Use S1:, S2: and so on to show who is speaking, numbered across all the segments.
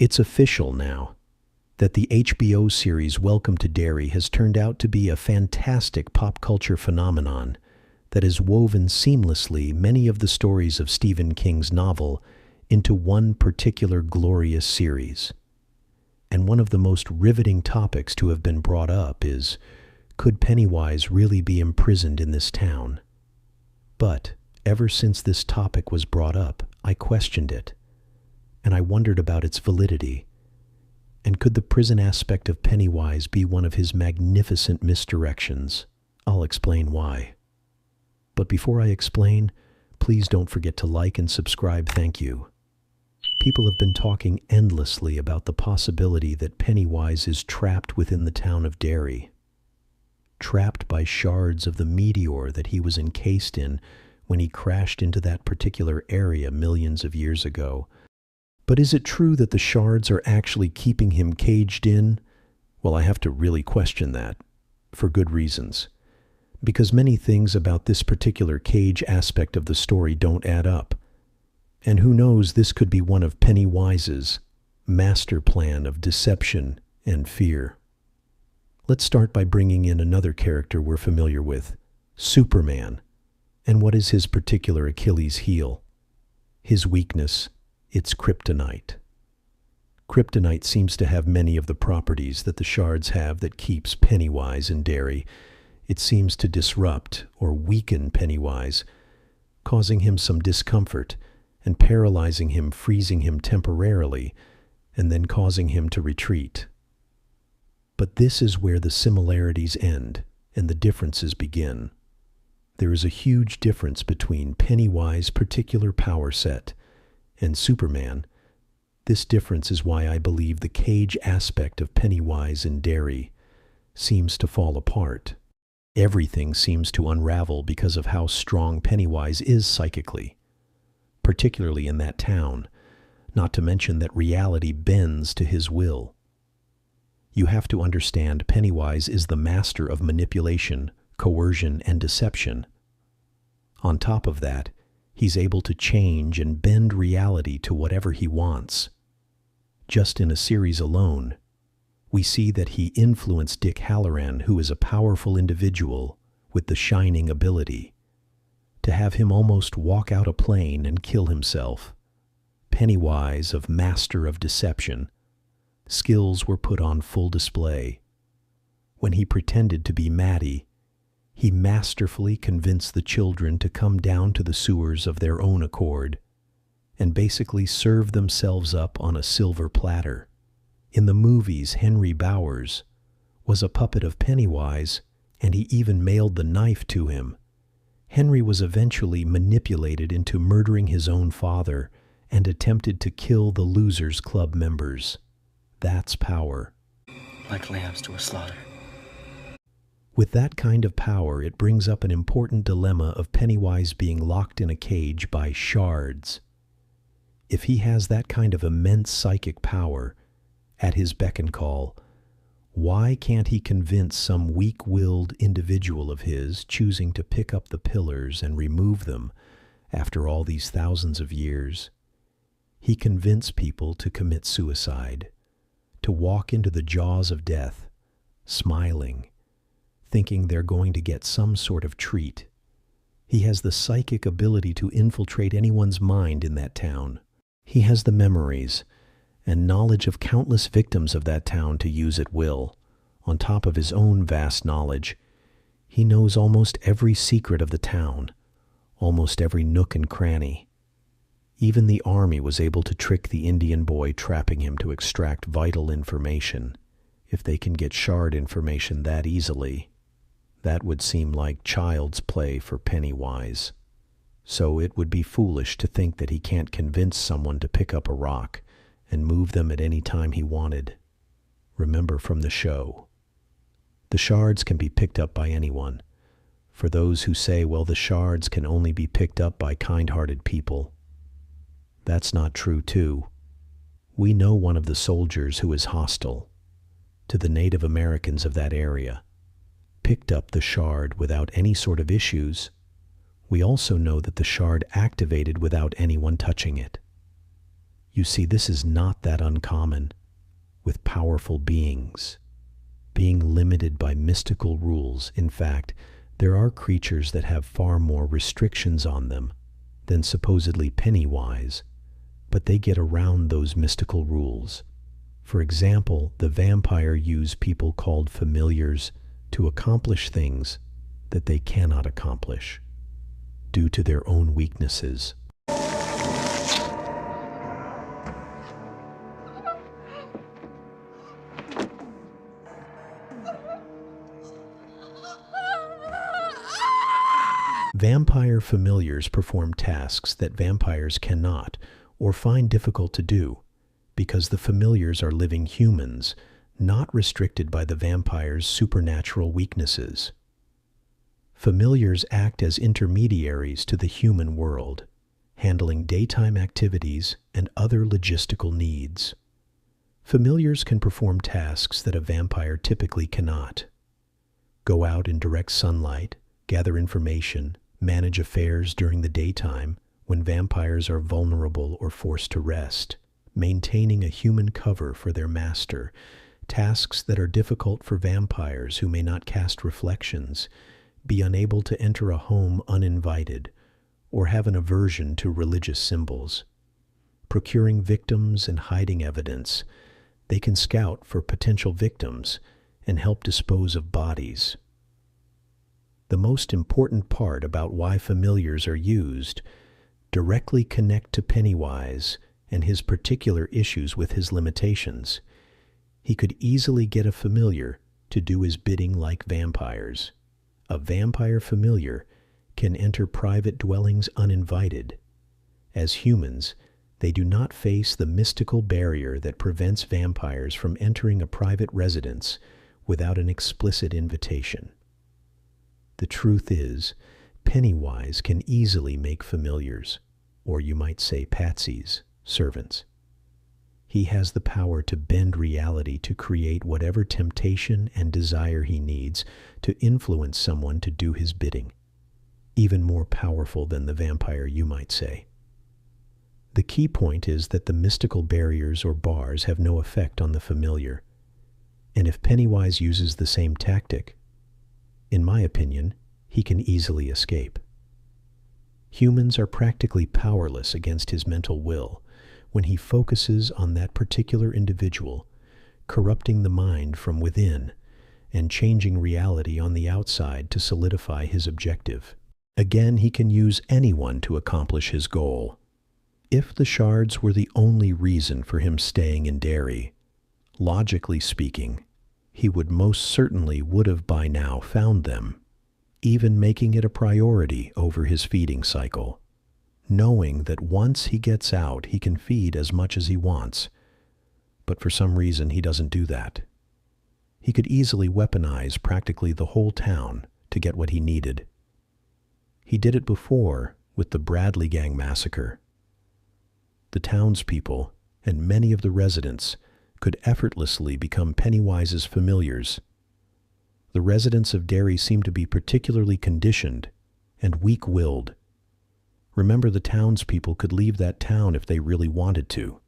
S1: It's official now that the HBO series Welcome to Derry has turned out to be a fantastic pop culture phenomenon that has woven seamlessly many of the stories of Stephen King's novel into one particular glorious series. And one of the most riveting topics to have been brought up is, could Pennywise really be imprisoned in this town? But ever since this topic was brought up, I questioned it, and I wondered about its validity. And could the prison aspect of Pennywise be one of his magnificent misdirections? I'll explain why. But before I explain, please don't forget to like and subscribe. Thank you. People have been talking endlessly about the possibility that Pennywise is trapped within the town of Derry, trapped by shards of the meteor that he was encased in when he crashed into that particular area millions of years ago. But is it true that the shards are actually keeping him caged in? Well, I have to really question that, for good reasons. Because many things about this particular cage aspect of the story don't add up. And who knows, this could be one of Pennywise's master plan of deception and fear. Let's start by bringing in another character we're familiar with, Superman. And what is his particular Achilles heel? His weakness, it's kryptonite. Kryptonite seems to have many of the properties that the shards have that keeps Pennywise in Derry. It seems to disrupt or weaken Pennywise, causing him some discomfort and paralyzing him, freezing him temporarily, and then causing him to retreat. But this is where the similarities end and the differences begin. There is a huge difference between Pennywise's particular power set and Superman. This difference is why I believe the cage aspect of Pennywise in Derry seems to fall apart. Everything seems to unravel because of how strong Pennywise is psychically, particularly in that town, not to mention that reality bends to his will. You have to understand Pennywise is the master of manipulation, coercion, and deception. On top of that, he's able to change and bend reality to whatever he wants. Just in a series alone, we see that he influenced Dick Halloran, who is a powerful individual with the shining ability, to have him almost walk out a plane and kill himself. Pennywise, of master of deception, skills were put on full display. When he pretended to be Maddie, he masterfully convinced the children to come down to the sewers of their own accord and basically serve themselves up on a silver platter. In the movies, Henry Bowers was a puppet of Pennywise, and he even mailed the knife to him. Henry was eventually manipulated into murdering his own father and attempted to kill the Losers Club members. That's power.
S2: Like lambs to a slaughter.
S1: With that kind of power, it brings up an important dilemma of Pennywise being locked in a cage by shards. If he has that kind of immense psychic power at his beck and call, why can't he convince some weak-willed individual of his choosing to pick up the pillars and remove them after all these thousands of years? He convinced people to commit suicide, to walk into the jaws of death, smiling, thinking they're going to get some sort of treat. He has the psychic ability to infiltrate anyone's mind in that town. He has the memories and knowledge of countless victims of that town to use at will. On top of his own vast knowledge, he knows almost every secret of the town, almost every nook and cranny. Even the army was able to trick the Indian boy, trapping him to extract vital information. If they can get shard information that easily, that would seem like child's play for Pennywise. So it would be foolish to think that he can't convince someone to pick up a rock and move them at any time he wanted. Remember from the show, the shards can be picked up by anyone. For those who say, well, the shards can only be picked up by kind-hearted people, that's not true too. We know one of the soldiers who is hostile to the Native Americans of that area picked up the shard without any sort of issues. We also know that the shard activated without anyone touching it. You see, this is not that uncommon with powerful beings, being limited by mystical rules. In fact, there are creatures that have far more restrictions on them than supposedly pennywise, but they get around those mystical rules. For example, the vampire use people called familiars to accomplish things that they cannot accomplish due to their own weaknesses. Vampire familiars perform tasks that vampires cannot or find difficult to do because the familiars are living humans, not restricted by the vampire's supernatural weaknesses. Familiars act as intermediaries to the human world, handling daytime activities and other logistical needs. Familiars can perform tasks that a vampire typically cannot. Go out in direct sunlight, gather information, manage affairs during the daytime when vampires are vulnerable or forced to rest, maintaining a human cover for their master, tasks that are difficult for vampires who may not cast reflections, be unable to enter a home uninvited, or have an aversion to religious symbols. Procuring victims and hiding evidence, they can scout for potential victims and help dispose of bodies. The most important part about why familiars are used directly connect to Pennywise and his particular issues with his limitations. He could easily get a familiar to do his bidding like vampires. A vampire familiar can enter private dwellings uninvited. As humans, they do not face the mystical barrier that prevents vampires from entering a private residence without an explicit invitation. The truth is, Pennywise can easily make familiars, or you might say patsies, servants. He has the power to bend reality to create whatever temptation and desire he needs to influence someone to do his bidding. Even more powerful than the vampire, you might say. The key point is that the mystical barriers or bars have no effect on the familiar. And if Pennywise uses the same tactic, in my opinion, he can easily escape. Humans are practically powerless against his mental will when he focuses on that particular individual, corrupting the mind from within and changing reality on the outside to solidify his objective. Again, he can use anyone to accomplish his goal. If the shards were the only reason for him staying in Derry, logically speaking, he would most certainly would have by now found them, even making it a priority over his feeding cycle, knowing that once he gets out he can feed as much as he wants. But for some reason he doesn't do that. He could easily weaponize practically the whole town to get what he needed. He did it before with the Bradley Gang massacre. The townspeople and many of the residents could effortlessly become Pennywise's familiars. The residents of Derry seem to be particularly conditioned and weak-willed. Remember, the townspeople could leave that town if they really wanted to,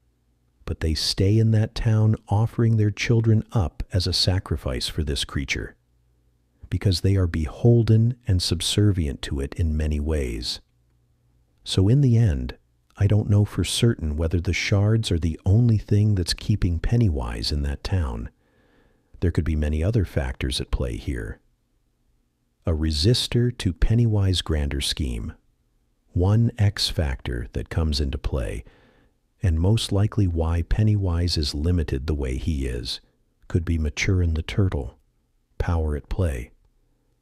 S1: but they stay in that town offering their children up as a sacrifice for this creature, because they are beholden and subservient to it in many ways. So in the end, I don't know for certain whether the shards are the only thing that's keeping Pennywise in that town. There could be many other factors at play here. A resistor to Pennywise's grander scheme. One X factor that comes into play, and most likely why Pennywise is limited the way he is, could be mature in the turtle, power at play,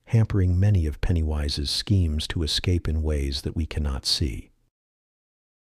S1: hampering many of Pennywise's schemes to escape in ways that we cannot see.